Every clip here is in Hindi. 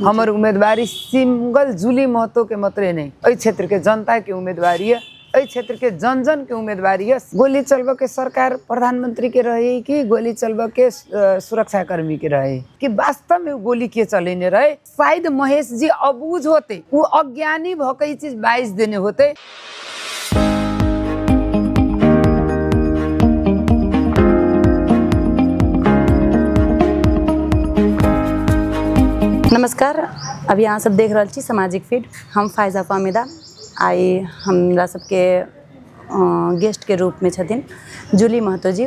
हमर उम्मीदवारी सिंगल जूली महतो के मतरे नहीं, एहि क्षेत्र के जनता के उम्मीदवारी है, एहि क्षेत्र के जन जन के उम्मीदवारी है। गोली चलबा के सरकार प्रधानमंत्री के रहे कि गोली चलबा के सुरक्षा कर्मी के रहे कि वास्तव में गोली के चलेने रहे। शायद महेश जी अबूझ होते, वो अज्ञानी भकई चीज 22 देने होते। नमस्कार, अभी यहाँ सब देख रहा छी सामाजिक फीड। हम फायजा फामिदा आई हमरा सबके गेस्ट के रूप में छथिन जूली महतो जी,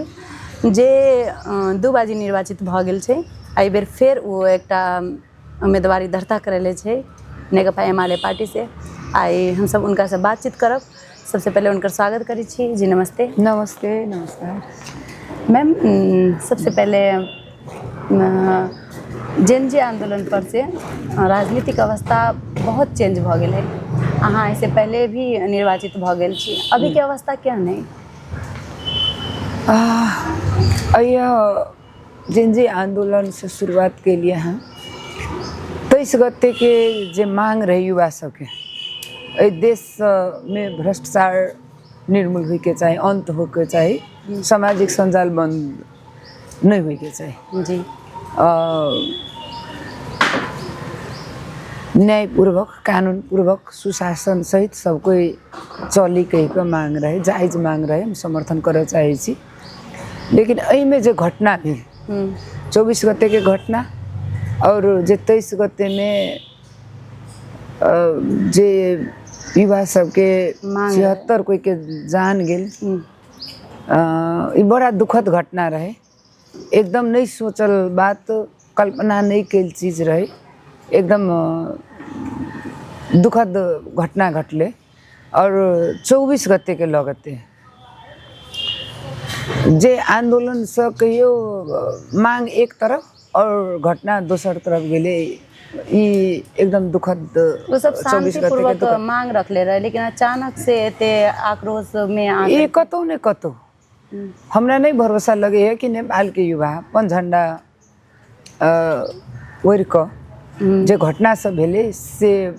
जे 2 बाजी निर्वाचित भ गेल छै। एहि बेर फेर वो एकटा उम्मीदवारी दर्ता करेले छै नेकपा एमाले पार्टी से। आई हम सब उनका से बातचीत करब। सबसे पहले उनका स्वागत करी छी। जी नमस्ते। नमस्ते। नमस्कार मैम, सबसे पहले जेनजी आंदोलन पर से राजनीतिक अवस्था बहुत चेंज भ गेल है। अहाँ इससे पहले भी निर्वाचित भ गेल छी, अभी के अवस्था क्या नहीं? जेनजी आंदोलन से शुरुआत के लिए हैं 23 गते के जे मांग रही युवा सबके, देश में भ्रष्टाचार निर्मूल होके चाहिए, अंत होके चाहिए, सामाजिक संजाल बंद नहीं होके चाहिए जी। न्यायपूर्वक कानून पूर्वक सुशासन सहित सब कोई चली कही का मांग रहे, जायज मांग रहे, हम समर्थन करे चाहे छी। लेकिन एहि में जो घटना भी 24 गते के घटना और जे 23 गते में जे युवा सबके 76 कोई के जान गेल, बड़ा दुखद घटना रहे। एकदम नहीं सोचल बात, कल्पना नहीं कल चीज रहे, एकदम दुखद घटना घटले। और 24 गते के लगते जे आंदोलन से कहियो मांग एक तरफ और घटना दूसर तरफ गेले, एकदम दुखद। वो सब शांतिपूर्वक मांग रखले रहे, लेकिन अचानक से एते आक्रोश में कतौ ने कतौ हमरा नहीं भरोसा लगे है कि नेपाल के युवा अपन झंडा ओढ़ क जे घटना सब भेले से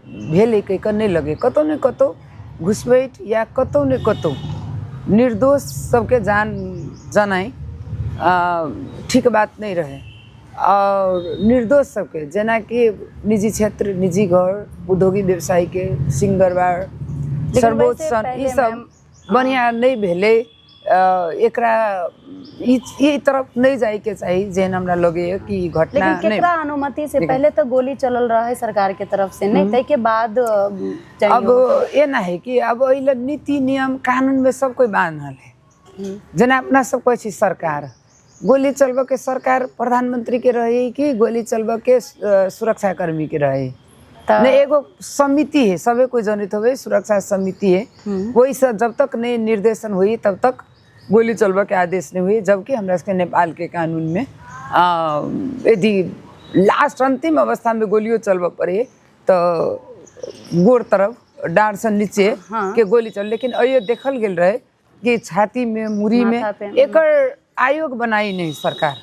भेले कह नहीं लगे। कतौ ने कतौ घुसपैठ या कतौ ने कतौ निर्दोष सबके जान जनाई ठीक बात नहीं रहे। और निर्दोष सबके जना कि निजी क्षेत्र, निजी घर, उद्योगी व्यवसायी के सिंगरबार, सर्वोच्च ये सब बढ़िया नहीं भेले। एकरा ई तरफ नहीं जाए के चाहिए जेन हमरा लगे है कि घटना। लेकिन केकरा अनुमति से पहले तो गोली चलल रहा है सरकार के तरफ से, नहीं तय के बाद अब ये ना है कि अब नीति नियम कानून में सब कोई बांधल है। जना अपना सब कोई चीज सरकार गोली चलबा के सरकार प्रधानमंत्री के रहे कि गोली चलबा के सुरक्षा कर्मी के रहे नहीं, एगो समिति है, सबे कोई जनित हो सुरक्षा समिति है, वही सब जब तक नहीं निर्देशन हुई तब तक गोली चलबा के आदेश नहीं हुई। जबकि हमरा के नेपाल के कानून में यदि लास्ट अंतिम अवस्था में गोलियों चलबा पड़े तो गोड़ तरफ डांड से नीचे के गोली चल। लेकिन ये देखल गेल रहे कि छाती में, मुरी में एक आयोग बनाई नहीं सरकार।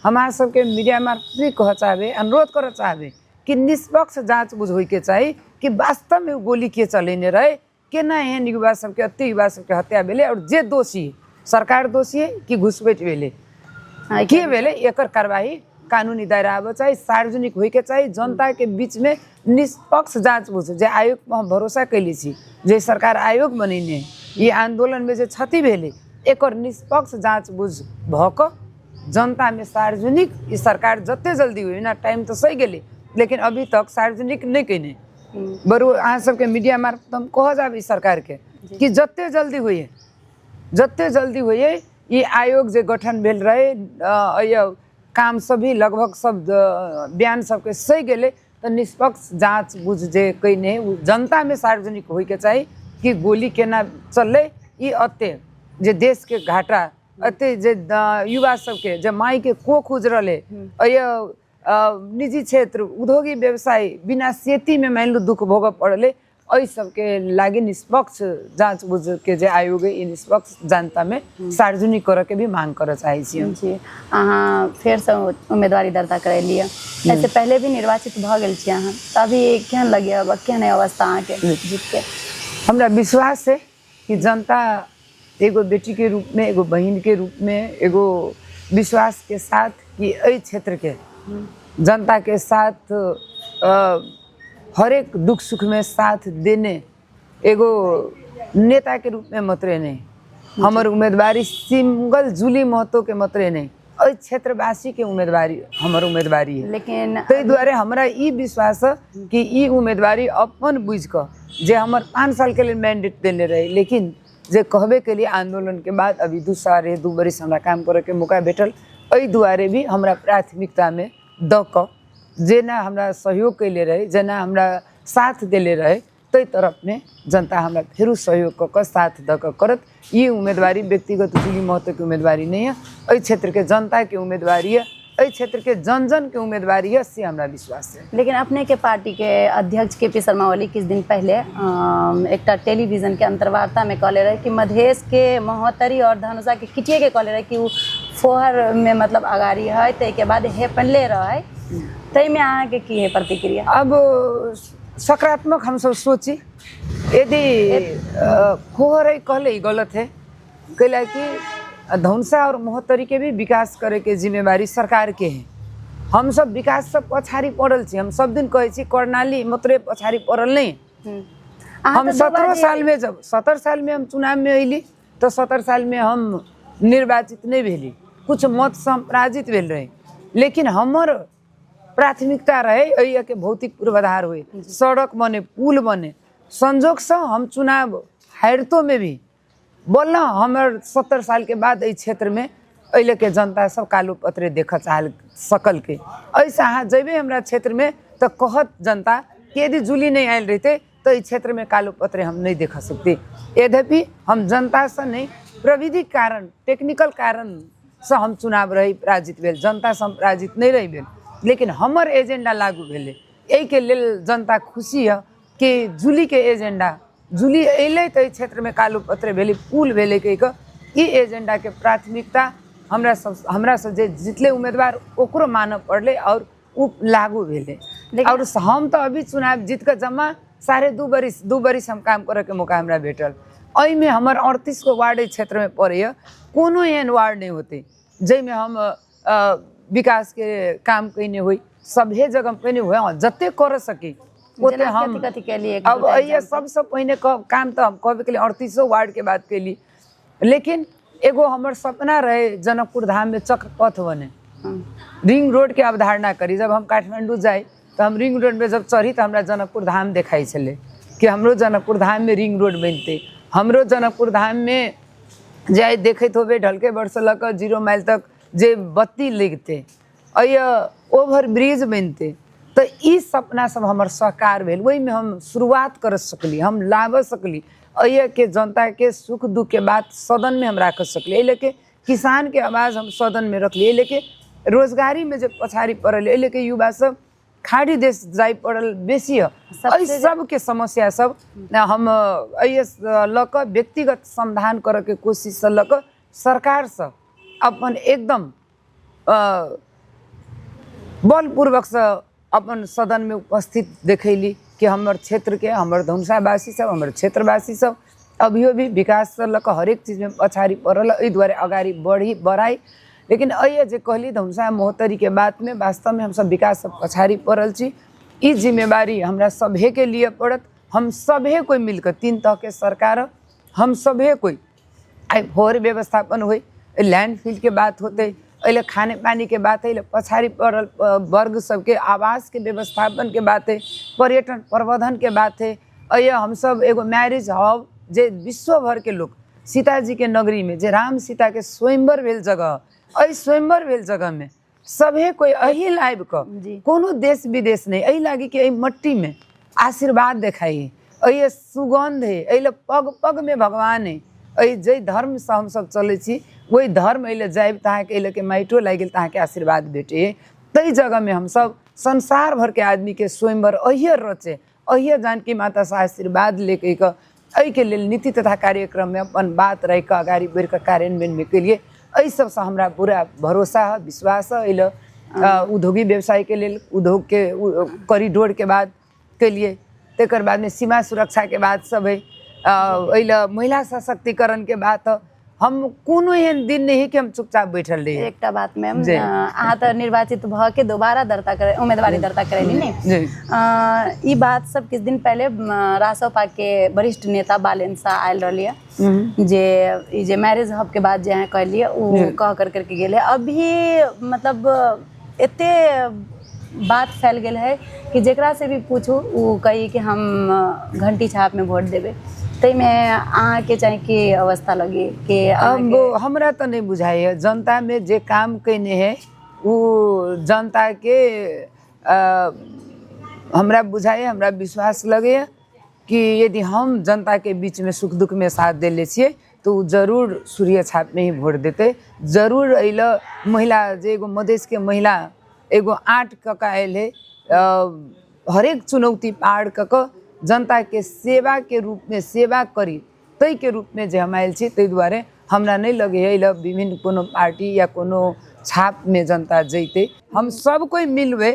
हमारा सबके मीडिया मार्फत कह चाहे, अनुरोध कर चाहे कि निष्पक्ष जांच बुझ होके चाहिए कि वास्तव में गोली के चलेने रहे, केना एहन युवा सबके अति युवा सबके हत्या भेले और जे दोषी है, सरकार दोषी है कि घुसपैठ भेले के भेले, एकर कार्रवाई कानूनी दायरा आवे चाहिए, सार्वजनिक होके चाहिए, जनता के बीच में निष्पक्ष जांच बुझ। जे आयोग में हम भरोसा कैले छी, जे सरकार आयोग बनेने ये आंदोलन में जे क्षति भेले एकर निष्पक्ष जांच बुझ भक जनता में सार्वजनिक ई सरकार जते जल्दी हुई ना, टाइम तो सही गेले लेकिन अभी तक सार्वजनिक नहीं कैने। बरु अहाँ सबके मीडिया मार्फत हम कह जाबी सरकार के कि जते जल्दी हुई ये आयोग जे गठन भेल रहे, ये काम सभी लगभग सब बयान सबके सही गेले तो निष्पक्ष जांच बुझ जे कैने जनता में सार्वजनिक होके चाहिए कि गोली केना चलले। ये अते जे देश के घाटा, अते जे युवा सबके जे माई के कोख उजरले, निजी क्षेत्र, उद्योगी व्यवसायी बिना सेती में मान लो दुख भोग पड़ले, एहि सबके लागि निष्पक्ष जाँच बुझ के जे आयोग है, निष्पक्ष जनता में सार्वजनिक करे के भी मांग करे चाहे छी जी। अहाँ फिर से उम्मीदवारी दर्ता करे लिए, ऐसे पहले भी निर्वाचित भ गेल छी अहाँ, त अभी केहन लगे, अब केहन अवस्था अहाँ के जीत के? हमरा विश्वास है कि जनता एगो बेटी के रूप में, एगो बहन के रूप में, एगो विश्वास के साथ कि एहि क्षेत्र के जनता के साथ हर एक दुख सुख में साथ देने एगो नेता के रूप में मतरे नहीं, हमर उम्मीदवारी सिंगल जूली महतो के मतरे नहीं, एहि क्षेत्रवासी के उम्मीदवारी हमर उम्मीदवारी है। लेकिन ताहि दुआरे हमरा ई विश्वास है कि ई उम्मीदवारी अपन बुझ क जे हमर 5 साल के लिए मैंडेट देने रहे, लेकिन जे कहबे के लिए आंदोलन के बाद अभी 2 बरिस हमरा काम करे के मौका भेटल, एहि दुआरे भी हमरा प्राथमिकता में द क जेना हमरा सहयोग कैले रहे, जेना हमरा साथ देले रहे, तै तरफ में जनता हमरा फेरू सहयोग क साथ द क करत। ये उम्मीदवारी व्यक्तिगत जूली महतो की उम्मीदवारी नहीं है, एहि क्षेत्र के जनता की उम्मीदवारी है, एहि क्षेत्र के जन जन के उम्मीदवारी है, से हमरा विश्वास है। लेकिन अपने के पार्टी के अध्यक्ष के.पी. शर्मा ओली कुछ दिन पहले एक टेलीविजन के अंतर्वार्ता में कहले रहे कि मधेश के महोत्तरी और धनुषा के किटिए के कहले रहे कि वो फोहर में मतलब अगाड़ी है, ते के बाद हेपनले रहे, तै में अहाँ के की है प्रतिक्रिया? अब सकारात्मक हम सब सोची, यदि फोहर है कहले गलत है, कैला कि धनुषा और महोत्तरी के भी विकास करे के जिम्मेवारी सरकार के है। हम सब विकास सब पछाड़ी पड़ल छी, हम सब दिन कहे छी कर्णाली मतरे पछाड़ी पड़ल नहीं। हम 17 साल में, जब 17 साल में हम चुनाव में अली तो 17 साल में हम निर्वाचित नहीं भेली, कुछ मत से हम पराजित भेल रहे, लेकिन हमर प्राथमिकता रहे अइया के भौतिक पूर्वाधार हुए, सड़क बने, पुल बने, संजोग से हम चुनाव हारतो में भी बोलना हमर 70 साल के बाद इस क्षेत्र में अइले के जनता सब कालो पत्रे देख चाह सकल के। ऐसा अहाँ जैबे हमरा क्षेत्र में तो कहत जनता कि यदि जूली नहीं आयल रहते तो इस क्षेत्र में कालो पत्रे हम नहीं देख सकते। यद्यपि हम जनता से नहीं, प्रविधिक कारण, टेक्निकल कारण से हम चुनाव रही पराजित भेल, जनता से हम पराजित नहीं रही भेल, लेकिन हमर एजेंडा लागू भेले। यही के लेल जनता खुशी है कि जूली के एजेंडा, जूली अले तो क्षेत्र में कालो पत्रे भेले, पुल भेले कह ई एजेंडा के प्राथमिकता हमरा से जे जितले उम्मीदवार ओकरो मानव पड़ले और उ लागू भेले। और हम तो अभी चुनाव जीत कर जमा 2.5 बरिस हम काम करे के मौका हमरा भेटल। एहि में हमर 38 को वार्ड क्षेत्र में पड़े, कोनो एहन वार्ड नहीं होते जैमें हम विकास के काम कैने हुई, सभे जगह कैने हुए, जते कर सके ओते हम। अब ये सबसे पहले काम तो हम कहबे के लिए 38 वार्ड के बात कैली, लेकिन एगो हमर सपना रहे जनकपुर धाम में चक्रपथ बने, रिंग रोड के अवधारणा करी। जब हम काठमांडू जाए तो हम रिंग रोड में जब चढ़ी तो हमरा जनकपुर धाम दिखाई चले कि हमरो जनकपुर धाम में रिंग रोड बनते, हमरो जनकपुर धाम में जाए देखते होबे ढलके बड़ से लक 0 माइल तक जे बत्ती लगते, ओवर ब्रिज बनते। तो ई सपना सब हमर साकार भेल, वही में हम शुरुआत कर सकली, हम लाभ सकली, अय के जनता के सुख दुख के बात सदन में हम रख सकली, लेके किसान के आवाज़ हम सदन में रखली, लेके रोजगारी में जो पछाड़ी पड़ल, लेके युवा सब खाड़ी देश जाय पड़ल बेसी है। सब के समस्या सब हम लक व्यक्तिगत समाधान करे के कोशिश से लक सरकार से अपन एकदम बलपूर्वक से अपन सदन में उपस्थित देखैली कि हमर क्षेत्र के, हमर धनुषावासी सब, हमर क्षेत्रवासी सब अभियो भी विकास से लक हरेक चीज में पछाड़ी पड़ल, एहि दुआरे अगाड़ी बढ़ाई। लेकिन अये जे कहली धनुषा महोत्तरी के बात में वास्तव में हम सब विकास सब पछाड़ी पड़ल छी। ई जिम्मेवारी हमरा सभे के लिए पड़त, हम सभे कोई मिलकर 3 तह के सरकार, हम सभे कोई आई फोर व्यवस्थापन हो, लैंडफिल के बात होते, अले खाने पानी के बात है, पछाड़ी पड़ल वर्ग सबके आवास के व्यवस्थापन के बात है, पर्यटन प्रबंधन के बात है। अय हम सब एगो मैरिज हब जे विश्व भर के लोग सीता जी के नगरी में जे राम सीता के स्वयंवर भेल जगह, अई स्वयंवर भेल जगह में सभे कोई अही लाइव क कोनो देश विदेश नहीं, अही लागी कि अही मट्टी में आशीर्वाद देखाई, अही सुगंध है, अही पग पग में भगवान है। अही जे धर्म से हम सब चले छी वही धर्म अइले जाए तहाँ के अइले के माइटो लाग गेल, तहाँ के आशीर्वाद भेटे। तई जगह में हम सब संसार भर के आदमी के स्वयंवर अहियर रचे, अहिया जानकी माता से आशीर्वाद लेके के लेल नीति तथा कार्यक्रम में अपन बात रह के अगाडि बढ़ के कार्यान्वयन में के लिए एहि सबसे हमरा पूरा भरोसा है, विश्वास है। अइल उद्योगी व्यवसाय के लेल उद्योग के कॉरिडोर के बाद के लिए तेकर बाद में सीमा सुरक्षा के बात सब है, अइल महिला सशक्तिकरण के बात है। हम कोनो एहन दिन नहीं कि हम चुपचाप बैठल रही। एकटा बात मैम, अहाँ तो निर्वाचित भ के दोबारा उम्मीदवारी दर्ता करेली नहीं, ई बात सब किछ दिन पहले रासपा के वरिष्ठ नेता बालेन शाह आयल रही है जे मैरिज हब के बाद जे कहलिए उ कह करके गेले। अभी मतलब एते बात फैल गई है कि जेकरा से भी पूछू वो कही कि हम घंटी छाप में वोट देवे, तई में अहाँ के चाहे की अवस्था लगी कि अब हमरा तो नहीं बुझाइए। जनता में जे काम कैने है वो जनता के हमरा बुझाइए, हमरा विश्वास लगे कि यदि हम जनता के बीच में सुख दुख में साथ देले छिए तो जरूर सूर्य छाप में ही वोट देते। जरूर अइल महिला जे एगो मधेश के महिला एगो आँट कका आयल है, हरेक चुनौती पार कक जनता के सेवा के रूप में सेवा करी तई के रूप में जे हम आयल छी। तई द्वारे हमरा नहीं लगे है विभिन्न कोनो पार्टी या कोनो छाप में जनता जैते। हम सब कोई मिलवे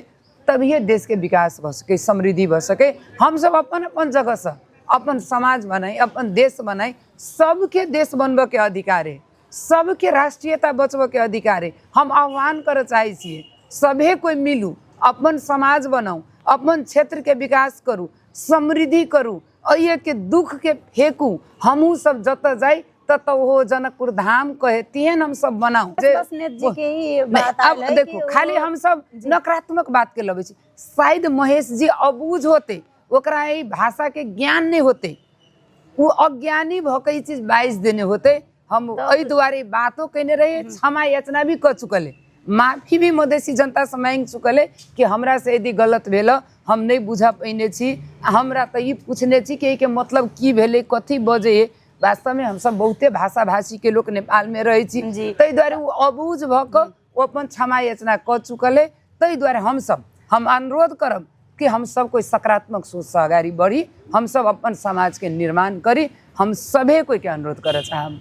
तभी देश के विकास भ सके, समृद्धि भ सके। हम सब अपन अपन जगह से अपन समाज बनाई, अपन देश बनाई। सबके देश बनबे के अधिकार है, सबके राष्ट्रीयता बचबे के अधिकार है। हम आह्वान कर चाहे छिए सभे कोई मिलू, अपन समाज बनाऊ, अपन क्षेत्र के विकास करू, समृद्धि करू, अये के दुख के फेंकू। हमहू सब जत जाई तत हो जनकपुर धाम कहे तेहन हम सब बनाऊ। अब देखो खाली हम सब नकारात्मक बात के लगे, शायद महेश जी अबूझ होते, ओकरा ई भाषा के ज्ञान नहीं होते, वो अज्ञानी भके चीज 22 देने होते। हम एहि द्वारे बातों कहने रहे, क्षमा याचना भी कर चुकले, माफी भी मधेसी जनता से मांग चुकले कि हमरा से यदि गलत भेल हम नहीं बुझा पैने छी। हमरा तो ये पूछने छी कि के मतलब की भेले, कथी बजे। वास्तव में हम सब बहुते भाषा भाषी के लोग नेपाल में रहे छी, तई द्वारे वो अबूझ भक अपन क्षमा याचना कर चुकले। तई द्वारे हम अनुरोध करब कि हम सब कोई सकारात्मक सोच से आगाड़ी बढ़ी, हम सब अपन समाज के निर्माण करी। हम सभे कोई के अनुरोध कर चाहब।